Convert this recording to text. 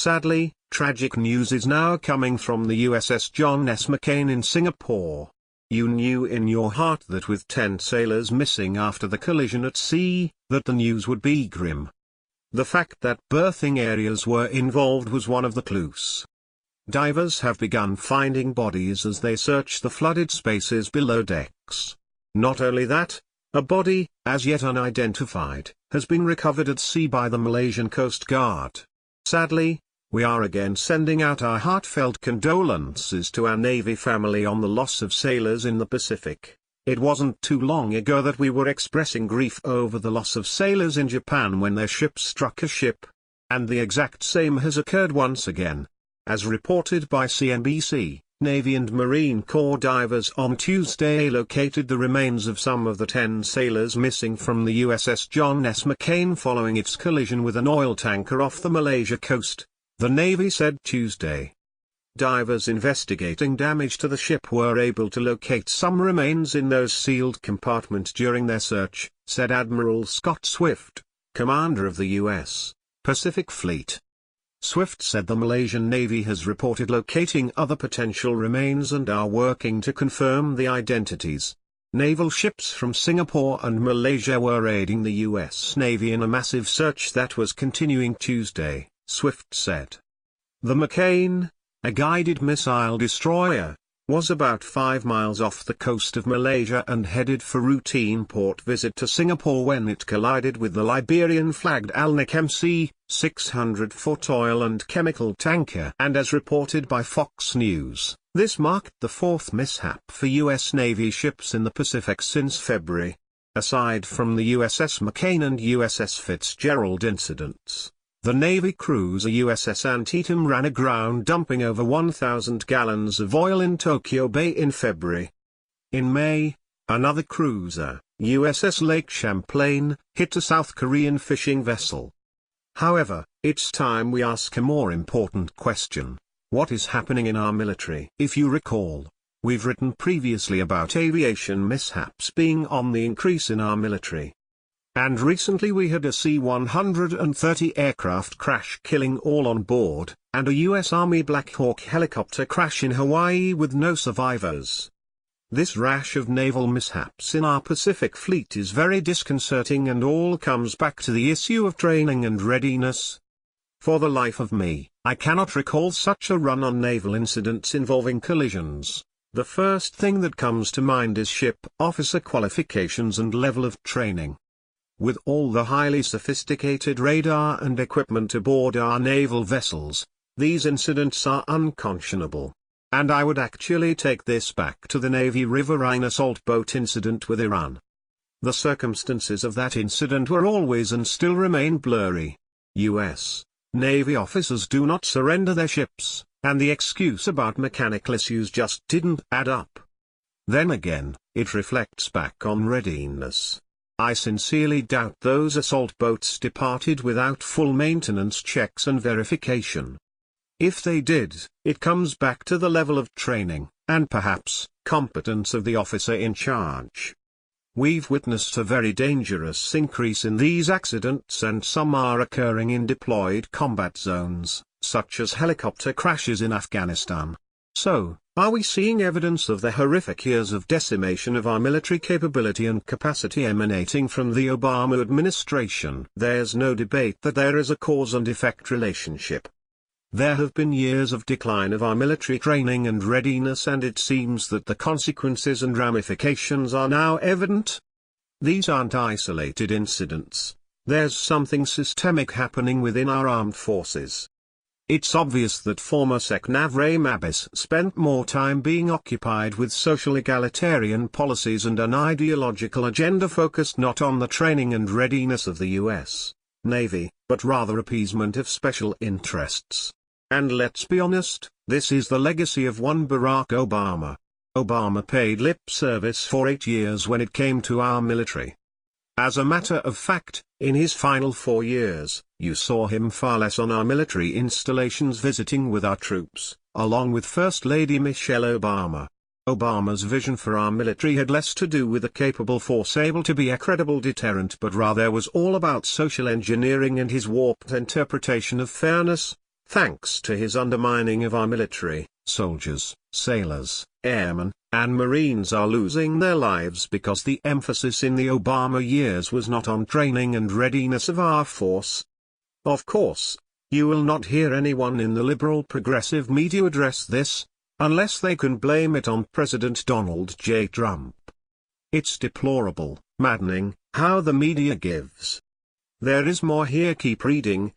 Sadly, tragic news is now coming from the USS John S. McCain in Singapore. You knew in your heart that with 10 sailors missing after the collision at sea, that the news would be grim. The fact that berthing areas were involved was one of the clues. Divers have begun finding bodies as they search the flooded spaces below decks. Not only that, a body, as yet unidentified, has been recovered at sea by the Malaysian Coast Guard. Sadly, we are again sending out our heartfelt condolences to our Navy family on the loss of sailors in the Pacific. It wasn't too long ago that we were expressing grief over the loss of sailors in Japan when their ship struck a ship. And the exact same has occurred once again. As reported by CNBC, Navy and Marine Corps divers on Tuesday located the remains of some of the 10 sailors missing from the USS John S. McCain following its collision with an oil tanker off the Malaysia coast, the Navy said Tuesday. Divers investigating damage to the ship were able to locate some remains in those sealed compartments during their search, said Admiral Scott Swift, commander of the U.S. Pacific Fleet. Swift said the Malaysian Navy has reported locating other potential remains and are working to confirm the identities. Naval ships from Singapore and Malaysia were aiding the U.S. Navy in a massive search that was continuing Tuesday, Swift said. The McCain, a guided missile destroyer, was about 5 miles off the coast of Malaysia and headed for routine port visit to Singapore when it collided with the Liberian-flagged Alnic MC, 600-foot oil and chemical tanker. And as reported by Fox News, this marked the 4th mishap for U.S. Navy ships in the Pacific since February. Aside from the USS McCain and USS Fitzgerald incidents, the Navy cruiser USS Antietam ran aground dumping over 1,000 gallons of oil in Tokyo Bay in February. In May, another cruiser, USS Lake Champlain, hit a South Korean fishing vessel. However, it's time we ask a more important question. What is happening in our military? If you recall, we've written previously about aviation mishaps being on the increase in our military. And recently we had a C-130 aircraft crash killing all on board, and a U.S. Army Black Hawk helicopter crash in Hawaii with no survivors. This rash of naval mishaps in our Pacific Fleet is very disconcerting and all comes back to the issue of training and readiness. For the life of me, I cannot recall such a run on naval incidents involving collisions. The first thing that comes to mind is ship officer qualifications and level of training. With all the highly sophisticated radar and equipment aboard our naval vessels, these incidents are unconscionable. And I would actually take this back to the Navy Riverine assault boat incident with Iran. The circumstances of that incident were always and still remain blurry. U.S. Navy officers do not surrender their ships, and the excuse about mechanical issues just didn't add up. Then again, it reflects back on readiness. I sincerely doubt those assault boats departed without full maintenance checks and verification. If they did, it comes back to the level of training, and perhaps, competence of the officer in charge. We've witnessed a very dangerous increase in these accidents and some are occurring in deployed combat zones, such as helicopter crashes in Afghanistan. So, are we seeing evidence of the horrific years of decimation of our military capability and capacity emanating from the Obama administration? There's no debate that there is a cause and effect relationship. There have been years of decline of our military training and readiness, and it seems that the consequences and ramifications are now evident. These aren't isolated incidents. There's something systemic happening within our armed forces. It's obvious that former SecNav Ray Mabus spent more time being occupied with social egalitarian policies and an ideological agenda focused not on the training and readiness of the U.S. Navy, but rather appeasement of special interests. And let's be honest, this is the legacy of one Barack Obama. Obama paid lip service for 8 years when it came to our military. As a matter of fact, in his final 4 years, you saw him far less on our military installations visiting with our troops, along with First Lady Michelle Obama. Obama's vision for our military had less to do with a capable force able to be a credible deterrent, but rather was all about social engineering and his warped interpretation of fairness, Thanks to his undermining of our military, soldiers, sailors, airmen, and Marines are losing their lives because the emphasis in the Obama years was not on training and readiness of our force. Of course, you will not hear anyone in the liberal progressive media address this, unless they can blame it on President Donald J. Trump. It's deplorable, maddening, how the media gives. There is more here, keep reading,